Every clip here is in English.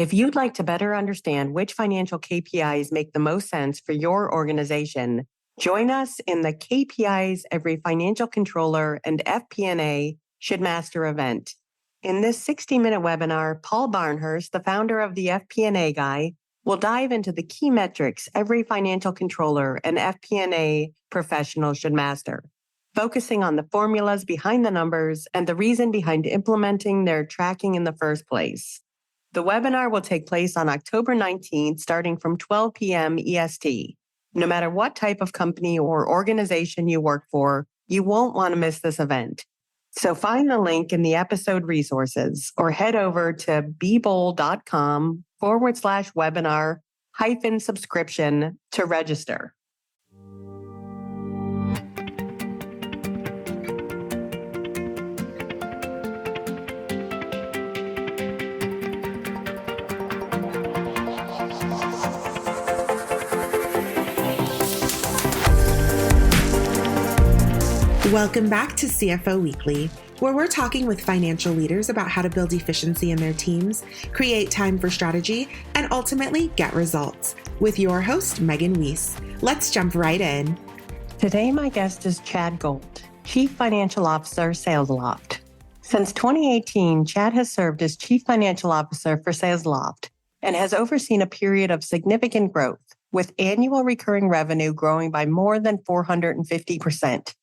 If you'd like to better understand which financial KPIs make the most sense for your organization, join us in the KPIs every financial controller and FP&A should master event. In this 60-minute webinar, Paul Barnhurst, the founder of the FP&A Guy, will dive into the key metrics every financial controller and FP&A professional should master, focusing on the formulas behind the numbers and the reason behind implementing their tracking in the first place. The webinar will take place on October 19th, starting from 12 p.m. EST. No matter what type of company or organization you work for, you won't want to miss this event. So find the link in the episode resources or head over to bebold.com/webinar-subscription to register. Welcome back to CFO Weekly, where we're talking with financial leaders about how to build efficiency in their teams, create time for strategy, and ultimately get results. With your host, Megan Weiss. Let's jump right in. Today, my guest is Chad Gold, Chief Financial Officer, Salesloft. Since 2018, Chad has served as Chief Financial Officer for Salesloft and has overseen a period of significant growth, with annual recurring revenue growing by more than 450%.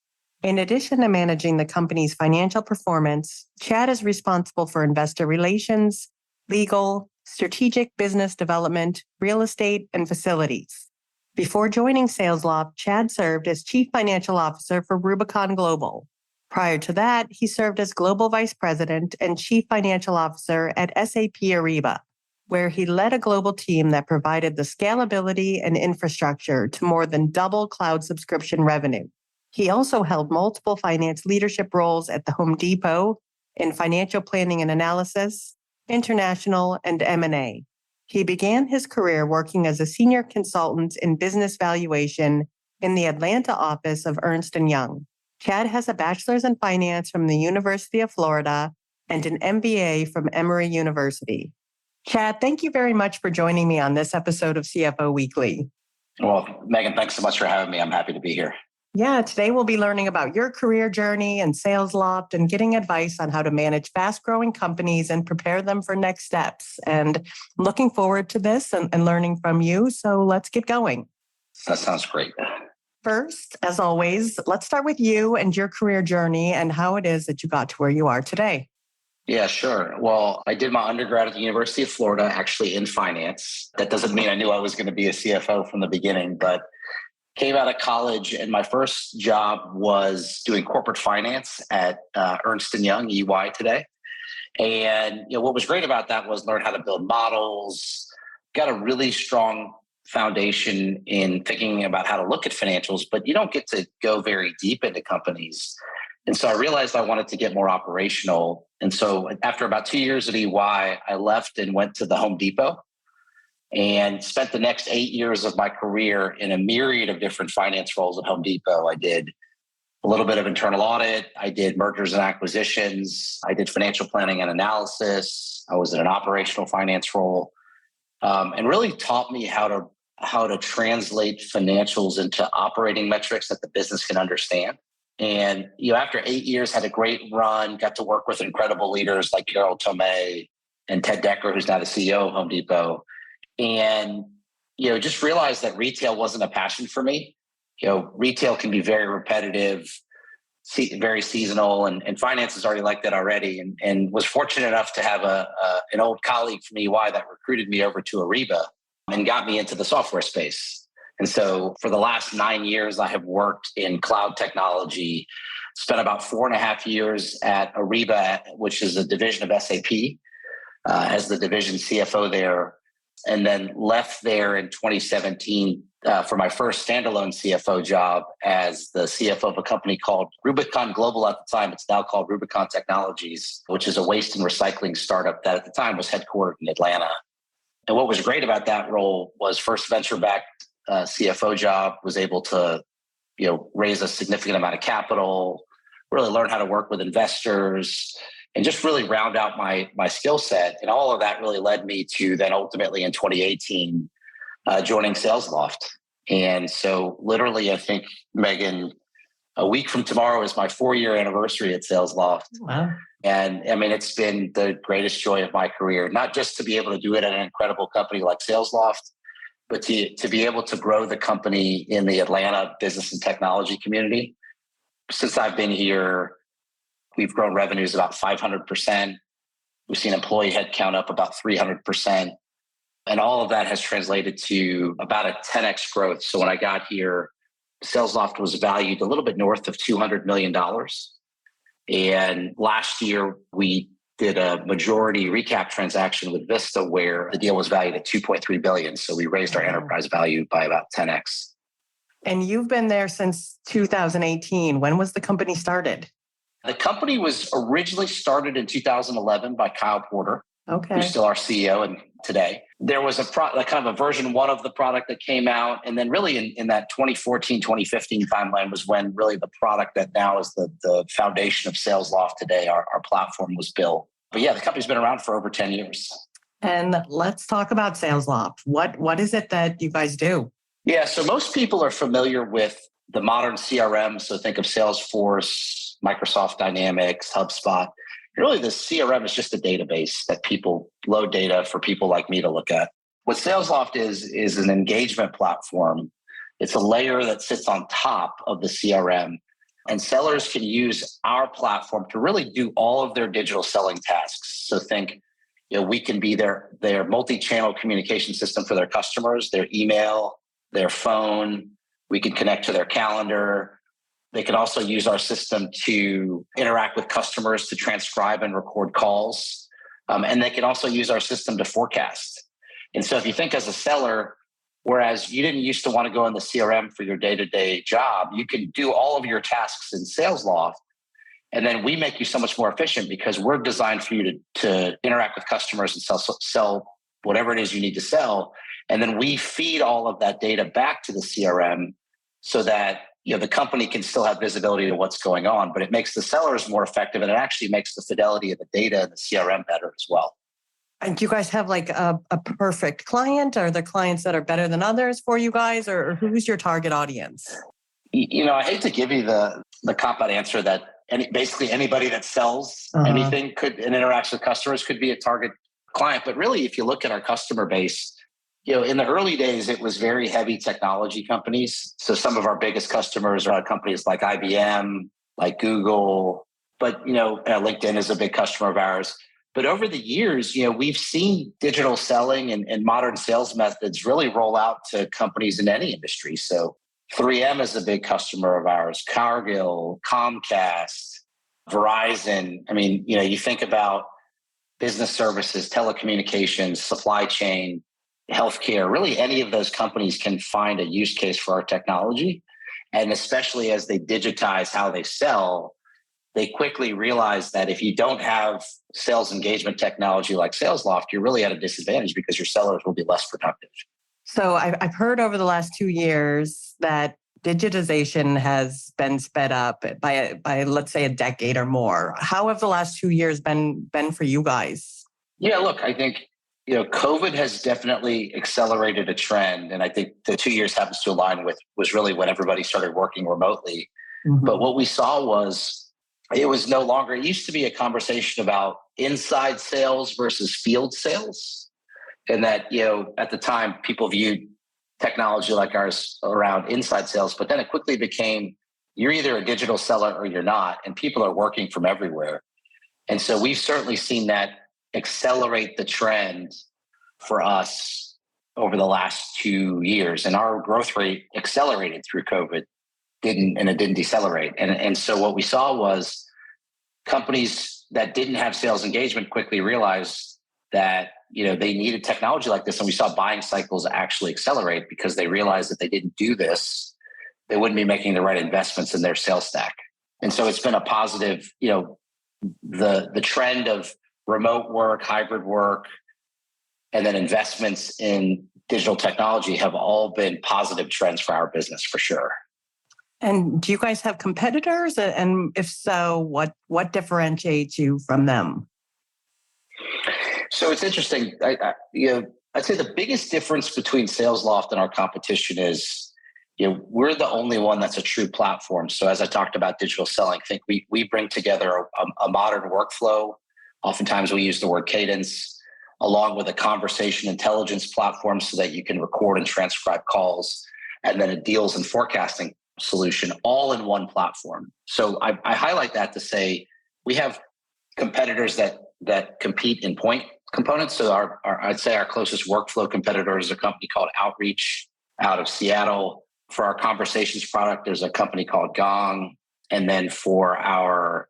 In addition to managing the company's financial performance, Chad is responsible for investor relations, legal, strategic business development, real estate, and facilities. Before joining Salesloft, Chad served as Chief Financial Officer for Rubicon Global. Prior to that, he served as Global Vice President and Chief Financial Officer at SAP Ariba, where he led a global team that provided the scalability and infrastructure to more than double cloud subscription revenue. He also held multiple finance leadership roles at the Home Depot in financial planning and analysis, international, and M&A. He began his career working as a senior consultant in business valuation in the Atlanta office of Ernst & Young. Chad has a bachelor's in finance from the University of Florida and an MBA from Emory University. Chad, thank you very much for joining me on this episode of CFO Weekly. Well, Megan, thanks so much for having me. I'm happy to be here. Yeah, today we'll be learning about your career journey and Salesloft and getting advice on how to manage fast-growing companies and prepare them for next steps. And I'm looking forward to this and learning from you. So let's get going. That sounds great. First, as always, let's start with you and your career journey and how it is that you got to where you are today. Yeah, sure. Well, I did my undergrad at the University of Florida, actually in finance. That doesn't mean I knew I was going to be a CFO from the beginning, but came out of college and my first job was doing corporate finance at Ernst & Young, EY today. And what was great about that was learn how to build models, got a really strong foundation in thinking about how to look at financials, but you don't get to go very deep into companies. And so I realized I wanted to get more operational. And so after about 2 years at EY, I left and went to the Home Depot and spent the next 8 years of my career in a myriad of different finance roles at Home Depot. I did a little bit of internal audit. I did mergers and acquisitions. I did financial planning and analysis. I was in an operational finance role, and really taught me how to translate financials into operating metrics that the business can understand. And after 8 years, had a great run, got to work with incredible leaders like Carol Tomei and Ted Decker, who's now the CEO of Home Depot. And, just realized that retail wasn't a passion for me. Retail can be very repetitive, very seasonal, and finance is already like that already. And was fortunate enough to have an old colleague from EY that recruited me over to Ariba and got me into the software space. And so for the last 9 years, I have worked in cloud technology, spent about 4.5 years at Ariba, which is a division of SAP, as the division CFO there. And then left there in 2017 for my first standalone CFO job as the CFO of a company called Rubicon Global at the time. It's now called Rubicon Technologies, which is a waste and recycling startup that at the time was headquartered in Atlanta. And what was great about that role was first venture-backed CFO job, was able to raise a significant amount of capital, really learn how to work with investors, and just really round out my skill set. And all of that really led me to then ultimately in 2018 joining Salesloft. And so literally, I think, Megan, a week from tomorrow is my 4-year anniversary at Salesloft. Wow. And I mean, it's been the greatest joy of my career, not just to be able to do it at an incredible company like Salesloft, but to be able to grow the company in the Atlanta business and technology community. Since I've been here, we've grown revenues about 500%. We've seen employee headcount up about 300%. And all of that has translated to about a 10x growth. So when I got here, Salesloft was valued a little bit north of $200 million. And last year, we did a majority recap transaction with Vista where the deal was valued at $2.3 billion. So we raised our enterprise value by about 10x. And you've been there since 2018. When was the company started? The company was originally started in 2011 by Kyle Porter, who's still our CEO and today. There was a kind of a version 1 of the product that came out. And then really in that 2014, 2015 timeline was when really the product that now is the foundation of Salesloft today, our platform, was built. But yeah, the company's been around for over 10 years. And let's talk about Salesloft. What is it that you guys do? Yeah, so most people are familiar with the modern CRM. So think of Salesforce, Microsoft Dynamics, HubSpot. Really, the CRM is just a database that people load data for people like me to look at. What Salesloft is an engagement platform. It's a layer that sits on top of the CRM, and sellers can use our platform to really do all of their digital selling tasks. So think, we can be their multi-channel communication system for their customers, their email, their phone. We can connect to their calendar. They can also use our system to interact with customers, to transcribe and record calls. And they can also use our system to forecast. And so if you think as a seller, whereas you didn't used to want to go in the CRM for your day-to-day job, you can do all of your tasks in Salesloft. And then we make you so much more efficient because we're designed for you to interact with customers and sell whatever it is you need to sell. And then we feed all of that data back to the CRM so that the company can still have visibility to what's going on, but it makes the sellers more effective, and it actually makes the fidelity of the data and the CRM better as well. And do you guys have like a perfect client? Are there clients that are better than others for you guys, or who's your target audience? I hate to give you the cop-out answer that basically anybody that sells anything and interacts with customers could be a target client. But really, if you look at our customer base, in the early days, it was very heavy technology companies. So some of our biggest customers are companies like IBM, like Google, but, LinkedIn is a big customer of ours. But over the years, we've seen digital selling and modern sales methods really roll out to companies in any industry. So 3M is a big customer of ours, Cargill, Comcast, Verizon. I mean, you think about business services, telecommunications, supply chain, healthcare, really any of those companies can find a use case for our technology. And especially as they digitize how they sell, they quickly realize that if you don't have sales engagement technology like Salesloft, you're really at a disadvantage because your sellers will be less productive. So I've heard over the last 2 years that digitization has been sped up by let's say a decade or more. How have the last 2 years been for you guys? Yeah, look, I think COVID has definitely accelerated a trend. And I think the 2 years happens to align with was really when everybody started working remotely. Mm-hmm. But what we saw was it was no longer, it used to be a conversation about inside sales versus field sales. And that, at the time, people viewed technology like ours around inside sales, but then it quickly became, you're either a digital seller or you're not, and people are working from everywhere. And so we've certainly seen that accelerate the trend for us over the last 2 years. And our growth rate accelerated through COVID, it didn't decelerate. And so what we saw was companies that didn't have sales engagement quickly realized that, they needed technology like this. And we saw buying cycles actually accelerate because they realized that they didn't do this, they wouldn't be making the right investments in their sales stack. And so it's been a positive, the trend of remote work, hybrid work, and then investments in digital technology have all been positive trends for our business for sure. And do you guys have competitors? And if so, what differentiates you from them? So it's interesting. I'd say the biggest difference between SalesLoft and our competition is, we're the only one that's a true platform. So as I talked about digital selling, I think we bring together a modern workflow. Oftentimes we use the word cadence along with a conversation intelligence platform so that you can record and transcribe calls, and then a deals and forecasting solution all in one platform. So I highlight that to say we have competitors that compete in point components. So I'd say our closest workflow competitor is a company called Outreach out of Seattle. For our conversations product, there's a company called Gong. And then for our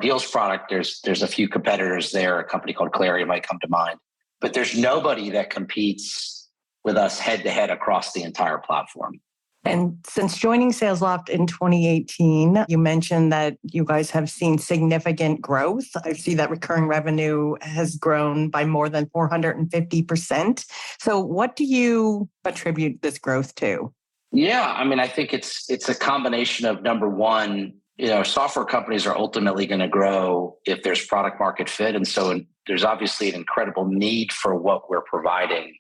deals product, there's a few competitors there. A company called Clarion might come to mind. But there's nobody that competes with us head to head across the entire platform. And since joining SalesLoft in 2018, you mentioned that you guys have seen significant growth. I see that recurring revenue has grown by more than 450%. So what do you attribute this growth to? Yeah, I think it's a combination of, number one, software companies are ultimately going to grow if there's product market fit. And so there's obviously an incredible need for what we're providing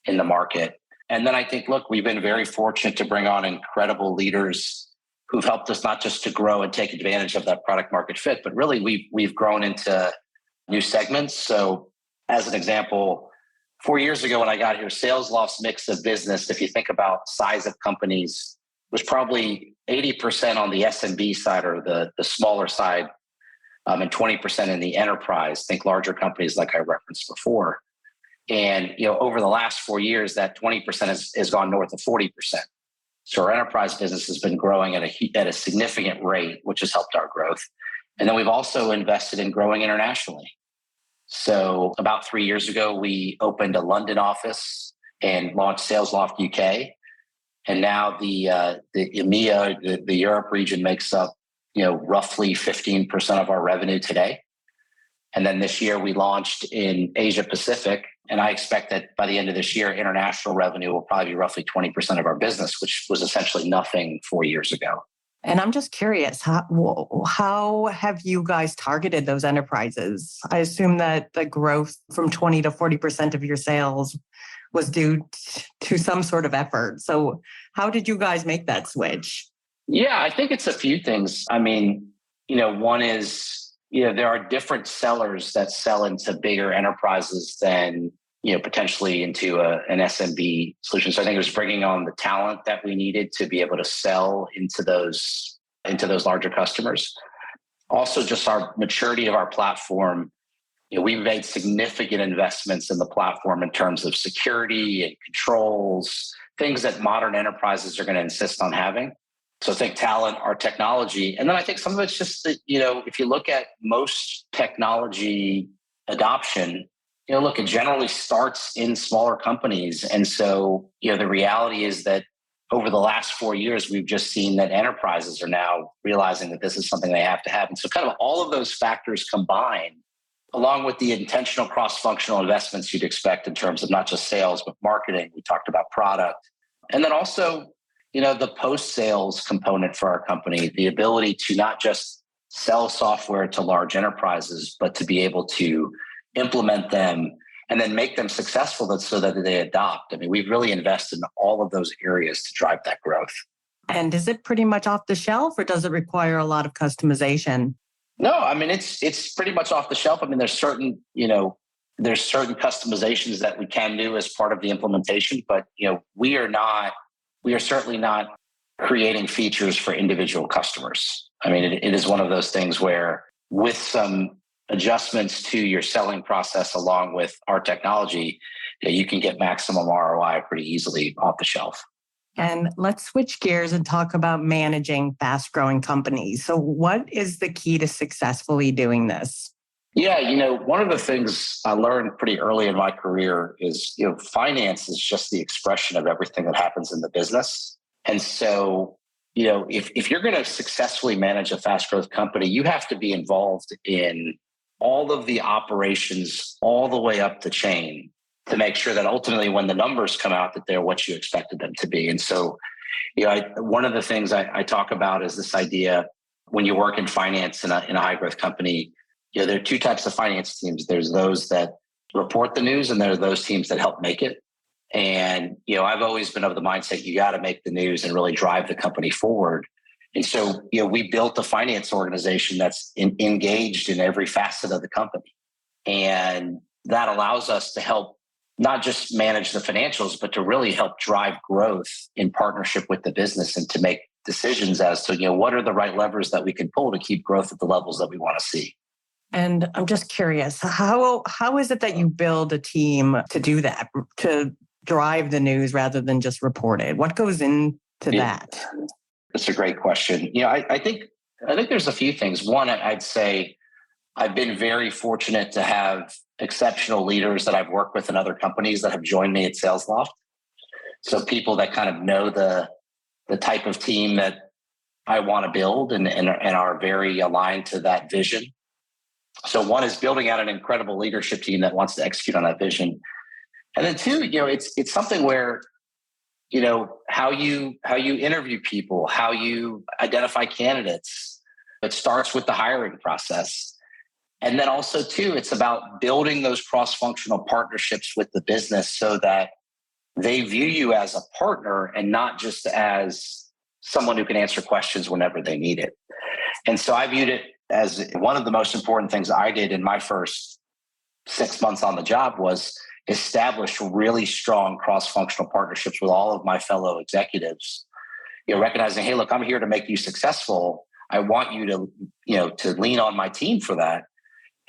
in the market. And then I think, look, we've been very fortunate to bring on incredible leaders who've helped us not just to grow and take advantage of that product market fit, but really we've grown into new segments. So as an example, 4 years ago when I got here, SalesLoft's mix of business, if you think about size of companies, was probably 80% on the SMB side or the smaller side, and 20% in the enterprise. Think larger companies like I referenced before. And over the last 4 years, that 20% has gone north of 40%. So our enterprise business has been growing at a significant rate, which has helped our growth. And then we've also invested in growing internationally. So about 3 years ago, we opened a London office and launched SalesLoft UK. And now the EMEA, the Europe region makes up roughly 15% of our revenue today. And then this year we launched in Asia Pacific. And I expect that by the end of this year, international revenue will probably be roughly 20% of our business, which was essentially nothing 4 years ago. And I'm just curious, how have you guys targeted those enterprises? I assume that the growth from 20 to 40% of your sales was due to some sort of effort. So how did you guys make that switch? Yeah, I think it's a few things. One is, there are different sellers that sell into bigger enterprises than, potentially into an SMB solution. So I think it was bringing on the talent that we needed to be able to sell into those larger customers. Also, just our maturity of our platform. We've made significant investments in the platform in terms of security and controls, things that modern enterprises are going to insist on having. So think talent, our technology. And then I think some of it's just that, if you look at most technology adoption, it generally starts in smaller companies. And so, the reality is that over the last 4 years, we've just seen that enterprises are now realizing that this is something they have to have. And so kind of all of those factors combined, along with the intentional cross-functional investments you'd expect in terms of not just sales, but marketing. We talked about product. And then also, the post-sales component for our company, the ability to not just sell software to large enterprises, but to be able to implement them and then make them successful so that they adopt. We've really invested in all of those areas to drive that growth. And is it pretty much off the shelf or does it require a lot of customization? No, it's pretty much off the shelf. There's certain customizations that we can do as part of the implementation, but we are certainly not creating features for individual customers. It is one of those things where with some adjustments to your selling process along with our technology, you can get maximum ROI pretty easily off the shelf. And let's switch gears and talk about managing fast-growing companies. So what is the key to successfully doing this? Yeah, one of the things I learned pretty early in my career is, finance is just the expression of everything that happens in the business. And so, if you're going to successfully manage a fast growth company, you have to be involved in all of the operations all the way up the chain to make sure that ultimately when the numbers come out that they're what you expected them to be. And so One of the things I talk about is this idea when you work in finance in a high growth company, there are two types of finance teams. There's those that report the news, and there are those teams that help make it. And, I've always been of the mindset, you got to make the news and really drive the company forward. And so, we built a finance organization that's engaged in every facet of the company. And that allows us to help not just manage the financials, but to really help drive growth in partnership with the business and to make decisions as to, what are the right levers that we can pull to keep growth at the levels that we want to see. And I'm just curious, how is it that you build a team to do that, to drive the news rather than just report it? What goes into that? That's a great question. I think there's a few things. One, I'd say I've been very fortunate to have exceptional leaders that I've worked with in other companies that have joined me at Salesloft. So people that kind of know the type of team that I want to build and are very aligned to that vision. So one is building out an incredible leadership team that wants to execute on that vision. And then two, it's something where, how you interview people, how you identify candidates. It starts with the hiring process. And then also too, it's about building those cross-functional partnerships with the business so that they view you as a partner and not just as someone who can answer questions whenever they need it. And so I viewed it as one of the most important things I did in my first 6 months on the job was establish really strong cross-functional partnerships with all of my fellow executives, recognizing, hey, look, I'm here to make you successful. I want you to lean on my team for that.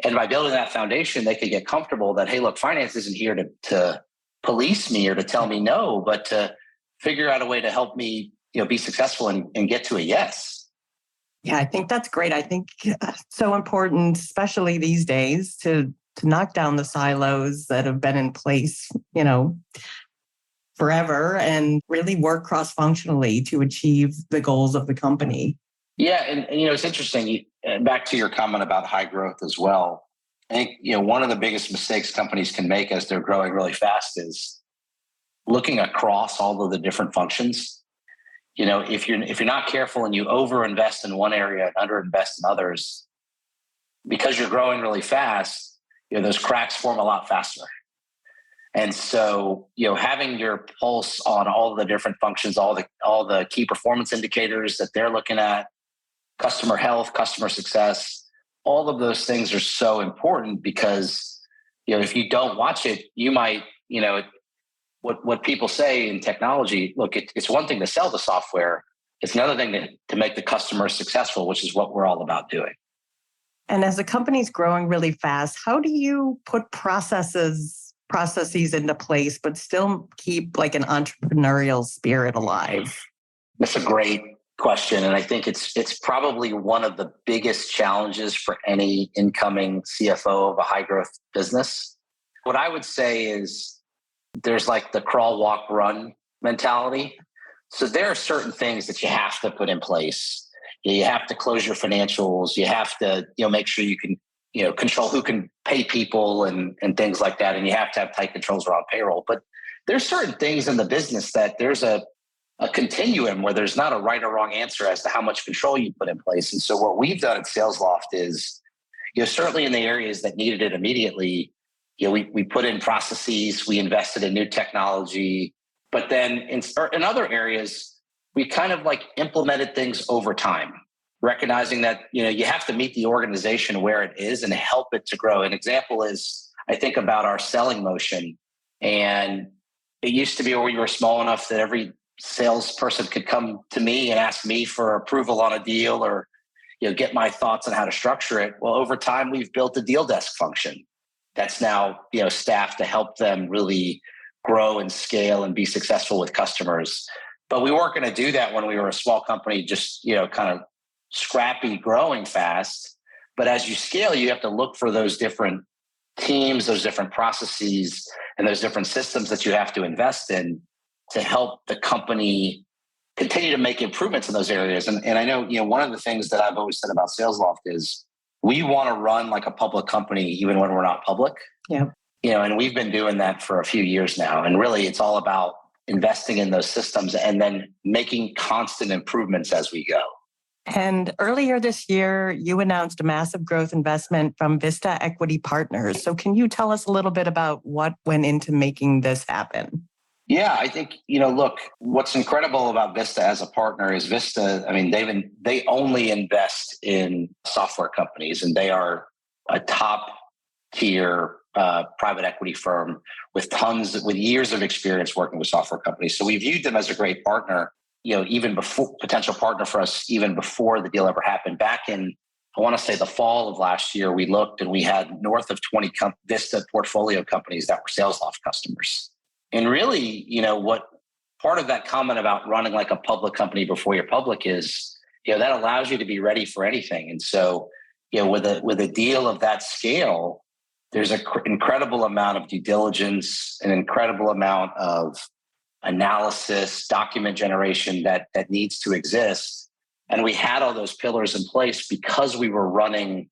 And by building that foundation, they could get comfortable that, hey, look, finance isn't here to police me or to tell me no, but to figure out a way to help me, be successful and get to a yes. Yeah, I think that's great. I think so important, especially these days, to knock down the silos that have been in place, forever and really work cross-functionally to achieve the goals of the company. Yeah. And it's interesting. Back to your comment about high growth as well. I think, one of the biggest mistakes companies can make as they're growing really fast is looking across all of the different functions. If you're not careful and you overinvest in one area and underinvest in others, because you're growing really fast, those cracks form a lot faster. And so, having your pulse on all the different functions, all the key performance indicators that they're looking at, customer health, customer success, all of those things are so important because, if you don't watch it, you might, what people say in technology, look, it's one thing to sell the software. It's another thing to make the customer successful, which is what we're all about doing. And as the company's growing really fast, how do you put processes into place, but still keep like an entrepreneurial spirit alive? That's a great question. And I think it's probably one of the biggest challenges for any incoming CFO of a high growth business. What I would say is there's like the crawl, walk, run mentality. So there are certain things that you have to put in place. You have to close your financials. You have to, make sure you can, control who can pay people and things like that. And you have to have tight controls around payroll. But there's certain things in the business that there's a continuum where there's not a right or wrong answer as to how much control you put in place. And so what we've done at Salesloft is, certainly in the areas that needed it immediately, we put in processes, we invested in new technology, but then in other areas, we kind of like implemented things over time, recognizing that, you have to meet the organization where it is and help it to grow. An example is, I think about our selling motion, and it used to be where we were small enough that every salesperson could come to me and ask me for approval on a deal or, get my thoughts on how to structure it. Well, over time, we've built a deal desk function that's now, staffed to help them really grow and scale and be successful with customers. But we weren't going to do that when we were a small company, just, kind of scrappy, growing fast. But as you scale, you have to look for those different teams, those different processes, and those different systems that you have to invest in to help the company continue to make improvements in those areas. And I know, one of the things that I've always said about Salesloft is we want to run like a public company, even when we're not public. Yeah. And we've been doing that for a few years now. And really, it's all about investing in those systems and then making constant improvements as we go. And earlier this year, you announced a massive growth investment from Vista Equity Partners. So can you tell us a little bit about what went into making this happen? Yeah, I think, look, what's incredible about Vista as a partner is Vista, they only invest in software companies, and they are a top tier private equity firm with years of experience working with software companies. So we viewed them as a great partner, even before potential partner for us, even before the deal ever happened. Back in, I want to say the fall of last year, we looked and we had north of 20 Vista portfolio companies that were Salesloft customers. And really, what part of that comment about running like a public company before you're public is, that allows you to be ready for anything. And so, with a deal of that scale, there's an incredible amount of due diligence, an incredible amount of analysis, document generation that needs to exist. And we had all those pillars in place because we were running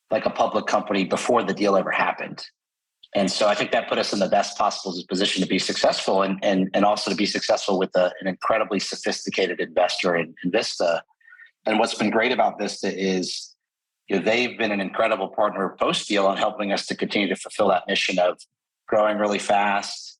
like a public company before the deal ever happened. And so I think that put us in the best possible position to be successful and also to be successful with an incredibly sophisticated investor in Vista. And what's been great about Vista is they've been an incredible partner post-deal on helping us to continue to fulfill that mission of growing really fast,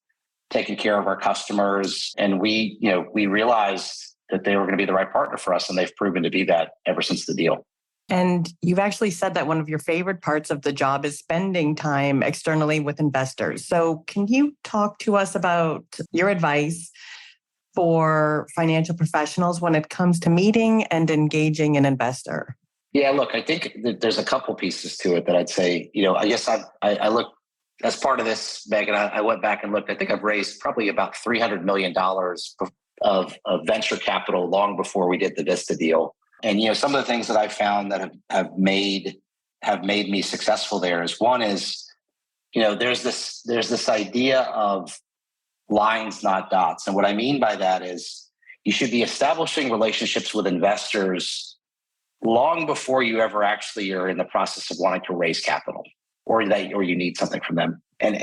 taking care of our customers. And we realized that they were going to be the right partner for us, and they've proven to be that ever since the deal. And you've actually said that one of your favorite parts of the job is spending time externally with investors. So can you talk to us about your advice for financial professionals when it comes to meeting and engaging an investor? Yeah, look, I think that there's a couple pieces to it that I'd say, I guess I look as part of this, Megan, I went back and looked. I think I've raised probably about $300 million of venture capital long before we did the Vista deal. And, some of the things that I found that have made me successful there is one is, there's this idea of lines, not dots. And what I mean by that is you should be establishing relationships with investors long before you ever actually are in the process of wanting to raise capital or you need something from them. And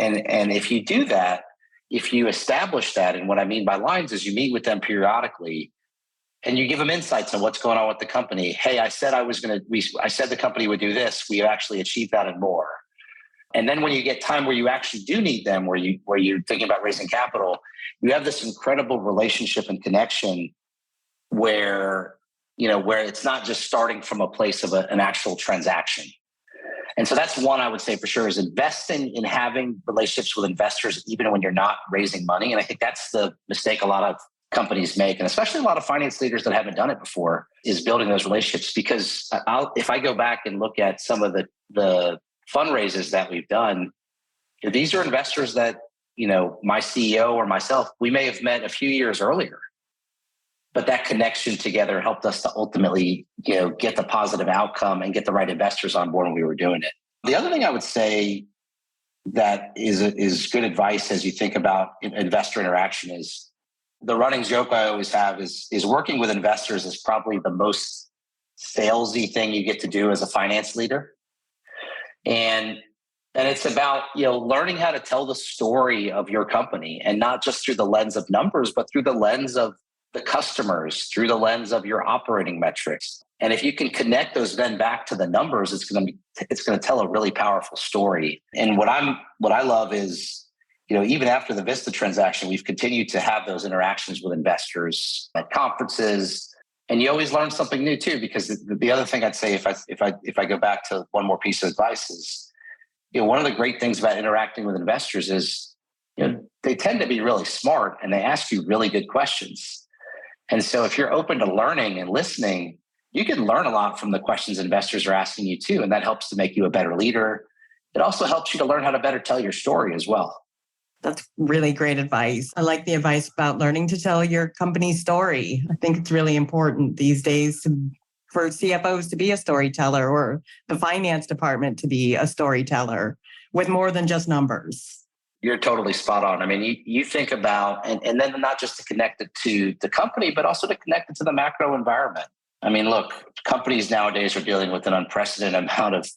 if you do that, if you establish that, and what I mean by lines is you meet with them periodically and you give them insights on what's going on with the company. Hey, I said I said the company would do this. We have actually achieved that and more. And then when you get time where you actually do need them, where you're thinking about raising capital, you have this incredible relationship and connection where it's not just starting from a place of an actual transaction. And so that's one I would say for sure is investing in having relationships with investors, even when you're not raising money. And I think that's the mistake a lot of companies make, and especially a lot of finance leaders that haven't done it before, is building those relationships. Because if I go back and look at some of the fundraisers that we've done, these are investors that, my CEO or myself, we may have met a few years earlier. But that connection together helped us to ultimately, get the positive outcome and get the right investors on board when we were doing it. The other thing I would say that is good advice as you think about investor interaction is the running joke I always have is working with investors is probably the most salesy thing you get to do as a finance leader. And it's about, learning how to tell the story of your company, and not just through the lens of numbers, but through the lens of the customers, through the lens of your operating metrics. And if you can connect those then back to the numbers, it's going to tell a really powerful story. And what I love is, even after the Vista transaction, we've continued to have those interactions with investors at conferences, and you always learn something new too. Because the other thing I'd say, if I go back to one more piece of advice, is, one of the great things about interacting with investors is, they tend to be really smart and they ask you really good questions. And so if you're open to learning and listening, you can learn a lot from the questions investors are asking you too. And that helps to make you a better leader. It also helps you to learn how to better tell your story as well. That's really great advice. I like the advice about learning to tell your company's story. I think it's really important these days for CFOs to be a storyteller, or the finance department to be a storyteller with more than just numbers. You're totally spot on. I mean, you think about, and then not just to connect it to the company, but also to connect it to the macro environment. I mean, look, companies nowadays are dealing with an unprecedented amount of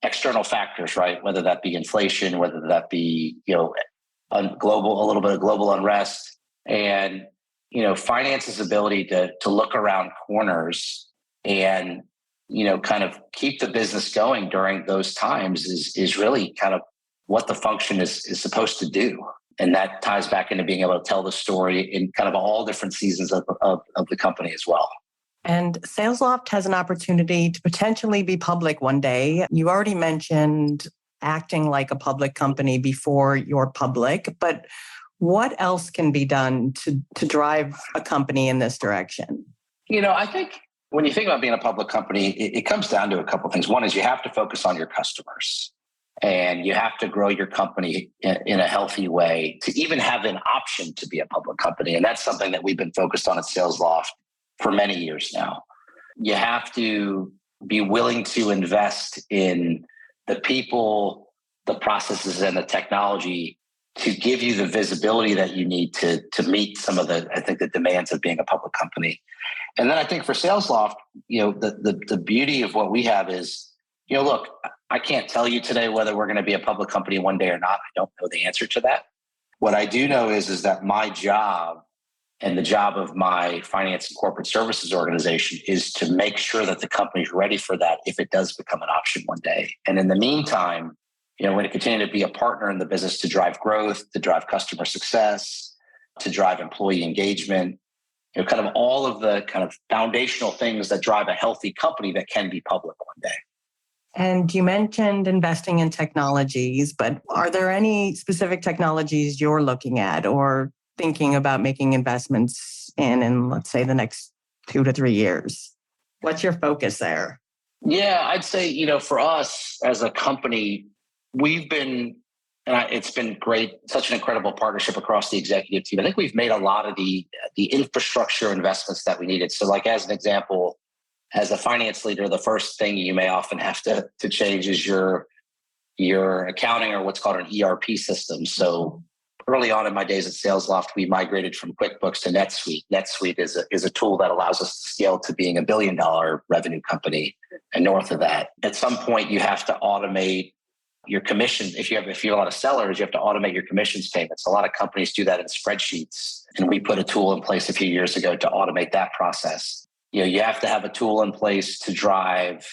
external factors, right? Whether that be inflation, whether that be, a little bit of global unrest. And, finance's ability to look around corners and, kind of keep the business going during those times is really kind of what the function is supposed to do. And that ties back into being able to tell the story in kind of all different seasons of the company as well. And Salesloft has an opportunity to potentially be public one day. You already mentioned acting like a public company before you're public, but what else can be done to drive a company in this direction? I think when you think about being a public company, it comes down to a couple of things. One is you have to focus on your customers and you have to grow your company in a healthy way to even have an option to be a public company. And that's something that we've been focused on at Salesloft for many years now. You have to be willing to invest in the people, the processes, and the technology to give you the visibility that you need to meet some of the demands of being a public company. And then I think for Salesloft, the beauty of what we have is, look, I can't tell you today whether we're going to be a public company one day or not. I don't know the answer to that. What I do know is that my job and the job of my finance and corporate services organization is to make sure that the company's ready for that if it does become an option one day. And in the meantime, we're going to continue to be a partner in the business to drive growth, to drive customer success, to drive employee engagement, kind of all of the kind of foundational things that drive a healthy company that can be public one day. And you mentioned investing in technologies, but are there any specific technologies you're looking at or thinking about making investments in, let's say, the next 2 to 3 years? What's your focus there? Yeah, I'd say, for us as a company, it's been great, such an incredible partnership across the executive team. I think we've made a lot of the infrastructure investments that we needed. So like as an example, as a finance leader, the first thing you may often have to change is your accounting or what's called an ERP system. So early on in my days at Salesloft, we migrated from QuickBooks to NetSuite. NetSuite is a tool that allows us to scale to being $1 billion revenue company and north of that. At some point, you have to automate your commission. If you have a lot of sellers, you have to automate your commissions payments. A lot of companies do that in spreadsheets. And we put a tool in place a few years ago to automate that process. You have to have a tool in place to drive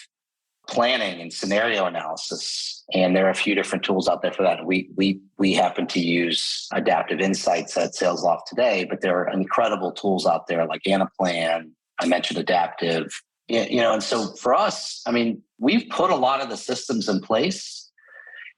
planning and scenario analysis. And there are a few different tools out there for that. We happen to use Adaptive Insights at Salesloft today, but there are incredible tools out there like Anaplan. I mentioned Adaptive. And so for us, we've put a lot of the systems in place.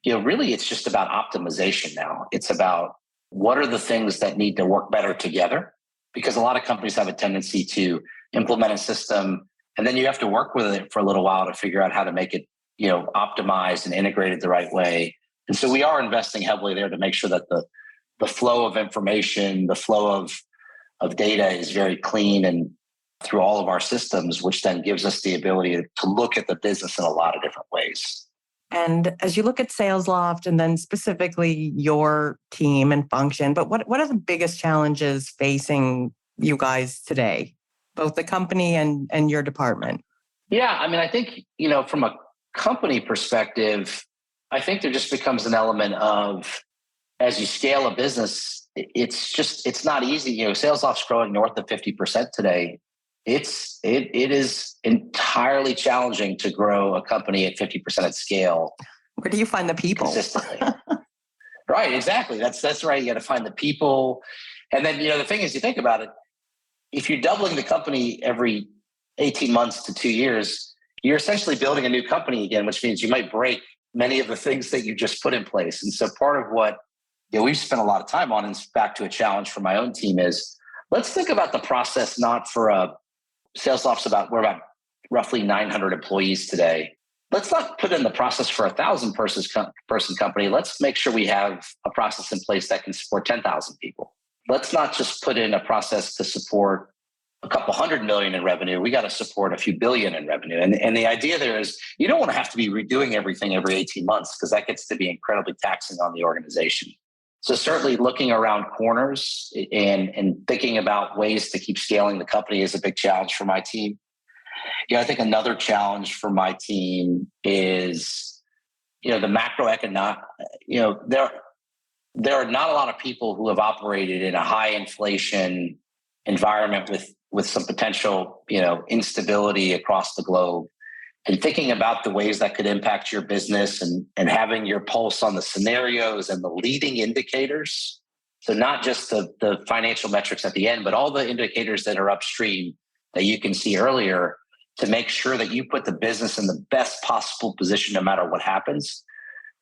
Really, it's just about optimization now. It's about what are the things that need to work better together, because a lot of companies have a tendency to implement a system and then you have to work with it for a little while to figure out how to make it, optimized and integrated the right way. And so we are investing heavily there to make sure that the flow of information, the flow of data is very clean and through all of our systems, which then gives us the ability to look at the business in a lot of different ways. And as you look at Salesloft and then specifically your team and function, but what are the biggest challenges facing you guys today, both the company and your department? Yeah, I think, from a company perspective, I think there just becomes an element of, as you scale a business, it's not easy. Salesloft's growing north of 50% today. It is entirely challenging to grow a company at 50% at scale. Where do you find the people? Consistently. Right, exactly. That's right. You got to find the people. And then, the thing is, you think about it, if you're doubling the company every 18 months to 2 years, you're essentially building a new company again, which means you might break many of the things that you just put in place. And so part of what we've spent a lot of time on, and it's back to a challenge for my own team, is let's think about the process not for Salesloft's we're about roughly 900 employees today. Let's not put in the process for 1,000 person company. Let's make sure we have a process in place that can support 10,000 people. Let's not just put in a process to support a couple $100 million in revenue. We got to support a few billion in revenue. And the idea there is you don't want to have to be redoing everything every 18 months because that gets to be incredibly taxing on the organization. So certainly looking around corners and thinking about ways to keep scaling the company is a big challenge for my team. I think another challenge for my team is, the macroeconomic, there are not a lot of people who have operated in a high inflation environment with some potential, instability across the globe, and thinking about the ways that could impact your business and having your pulse on the scenarios and the leading indicators. So not just the financial metrics at the end, but all the indicators that are upstream that you can see earlier to make sure that you put the business in the best possible position no matter what happens.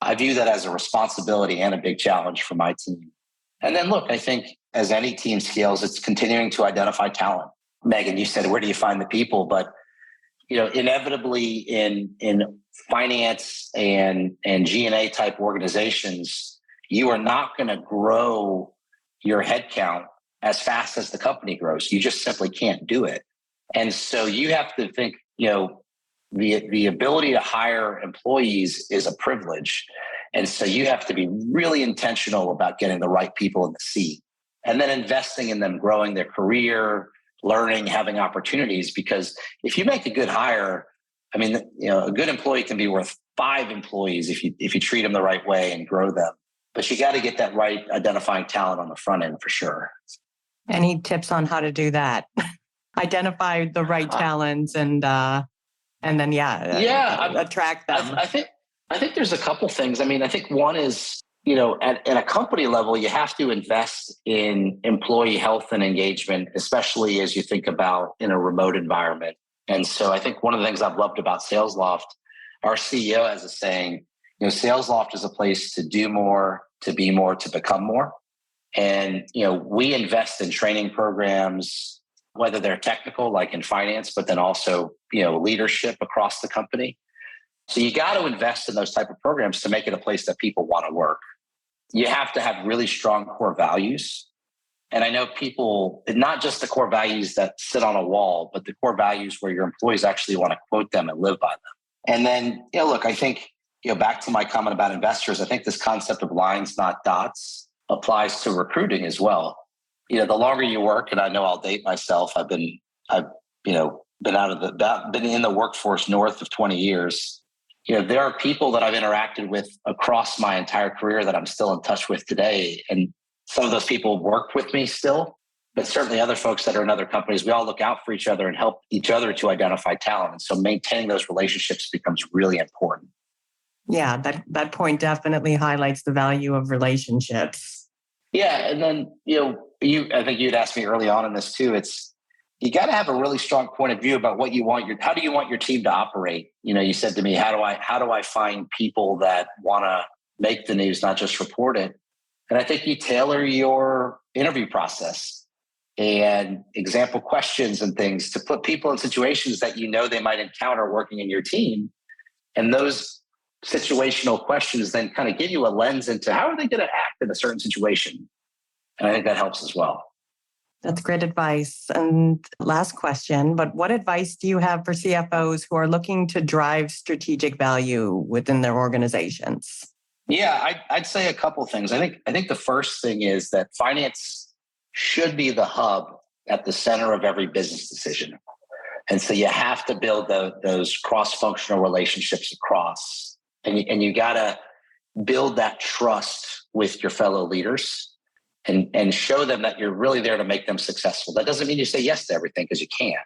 I view that as a responsibility and a big challenge for my team. And then look, I think as any team scales, it's continuing to identify talent. Megan, you said, where do you find the people? But inevitably in finance and G&A type organizations, you are not going to grow your headcount as fast as the company grows. You just simply can't do it. And so you have to think, the ability to hire employees is a privilege. And so you have to be really intentional about getting the right people in the seat and then investing in them, growing their career, learning, having opportunities. Because if you make a good hire, a good employee can be worth 5 employees if you treat them the right way and grow them. But you got to get that right identifying talent on the front end for sure. Any tips on how to do that? Identify the right talents and then attract them. I think there's a couple things. I think one is, at a company level, you have to invest in employee health and engagement, especially as you think about in a remote environment. And so I think one of the things I've loved about Salesloft, our CEO has a saying, Salesloft is a place to do more, to be more, to become more. And, we invest in training programs, whether they're technical, like in finance, but then also, leadership across the company. So you got to invest in those type of programs to make it a place that people want to work. You have to have really strong core values. And I know people, not just the core values that sit on a wall, but the core values where your employees actually want to quote them and live by them. And then, look, I think, back to my comment about investors, I think this concept of lines, not dots, applies to recruiting as well. The longer you work, and I know I'll date myself, I've been in the workforce north of 20 years. There are people that I've interacted with across my entire career that I'm still in touch with today. And some of those people work with me still, but certainly other folks that are in other companies, we all look out for each other and help each other to identify talent. And so maintaining those relationships becomes really important. Yeah, that point definitely highlights the value of relationships. Yeah. And then, I think you'd asked me early on in this too. You got to have a really strong point of view about what you want how do you want your team to operate? You said to me, how do I find people that want to make the news, not just report it? And I think you tailor your interview process and example questions and things to put people in situations that they might encounter working in your team. And those situational questions then kind of give you a lens into how are they going to act in a certain situation. And I think that helps as well. That's great advice. And last question, but what advice do you have for CFOs who are looking to drive strategic value within their organizations? Yeah, I'd say a couple of things. I think the first thing is that finance should be the hub at the center of every business decision. And so you have to build those cross-functional relationships across. And you got to build that trust with your fellow leaders and show them that you're really there to make them successful. That doesn't mean you say yes to everything, because you can't,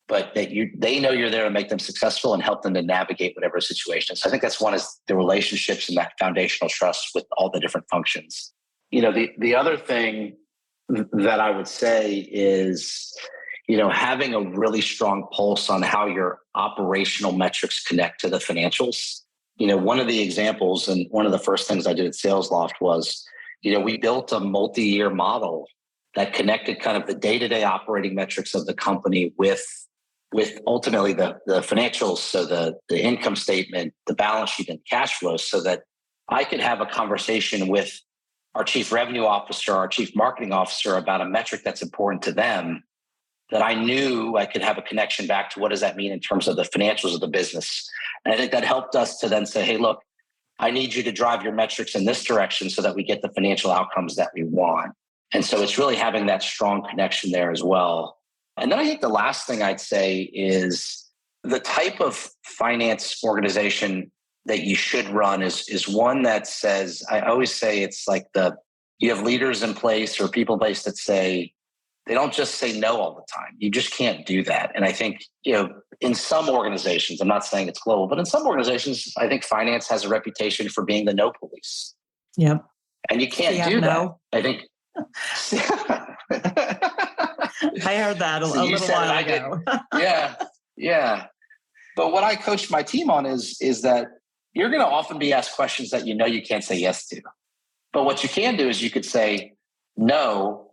but that they know you're there to make them successful and help them to navigate whatever situation. So I think that's one, is the relationships and that foundational trust with all the different functions. The other thing that I would say is, having a really strong pulse on how your operational metrics connect to the financials. One of the examples and one of the first things I did at Salesloft was, we built a multi-year model that connected kind of the day-to-day operating metrics of the company with ultimately the financials. So the income statement, the balance sheet, and cash flows, so that I could have a conversation with our chief revenue officer, our chief marketing officer about a metric that's important to them, that I knew I could have a connection back to what does that mean in terms of the financials of the business. And I think that helped us to then say, hey, look, I need you to drive your metrics in this direction so that we get the financial outcomes that we want. And so it's really having that strong connection there as well. And then I think the last thing I'd say is the type of finance organization that you should run is one that says, I always say it's like the you have leaders in place or people in place that say, they don't just say no all the time. You just can't do that. And I think, in some organizations, I'm not saying it's global, but in some organizations, I think finance has a reputation for being the no police. Yep. And you can't do that. I think. I heard that a little while ago. Yeah. But what I coach my team on is that you're going to often be asked questions that you can't say yes to. But what you can do is you could say no,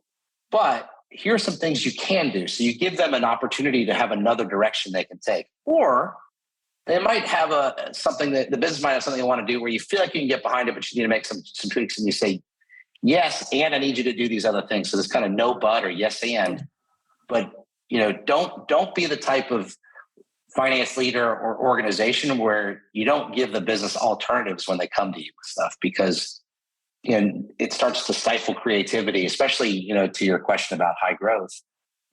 but here are some things you can do. So you give them an opportunity to have another direction they can take. Or they might have something that the business might have something they want to do where you feel like you can get behind it, but you need to make some tweaks, and you say, yes, and I need you to do these other things. So there's kind of no but or yes and. But don't be the type of finance leader or organization where you don't give the business alternatives when they come to you with stuff, because it starts to stifle creativity, especially, to your question about high growth.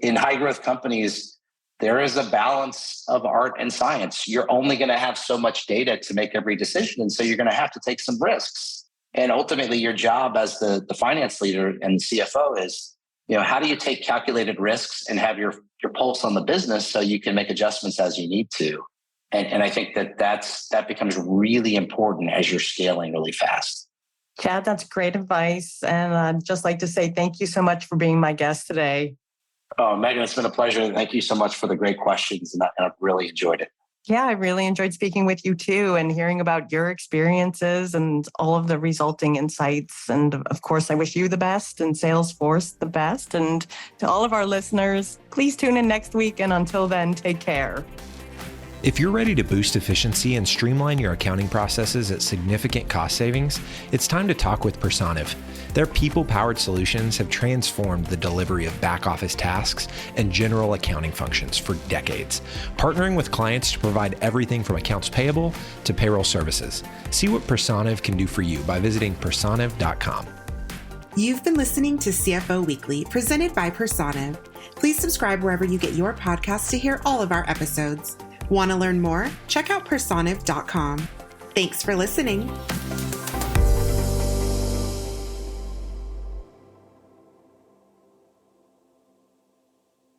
In high growth companies, there is a balance of art and science. You're only going to have so much data to make every decision. And so you're going to have to take some risks. And ultimately, your job as the finance leader and CFO is, how do you take calculated risks and have your pulse on the business so you can make adjustments as you need to? And I think that becomes really important as you're scaling really fast. Chad, that's great advice. And I'd just like to say thank you so much for being my guest today. Oh, Megan, it's been a pleasure. Thank you so much for the great questions. And I've really enjoyed it. Yeah, I really enjoyed speaking with you too and hearing about your experiences and all of the resulting insights. And of course, I wish you the best and Salesforce the best. And to all of our listeners, please tune in next week. And until then, take care. If you're ready to boost efficiency and streamline your accounting processes at significant cost savings, it's time to talk with Personiv. Their people-powered solutions have transformed the delivery of back-office tasks and general accounting functions for decades, partnering with clients to provide everything from accounts payable to payroll services. See what Personiv can do for you by visiting personiv.com. You've been listening to CFO Weekly, presented by Personiv. Please subscribe wherever you get your podcasts to hear all of our episodes. Want to learn more? Check out personiv.com. Thanks for listening.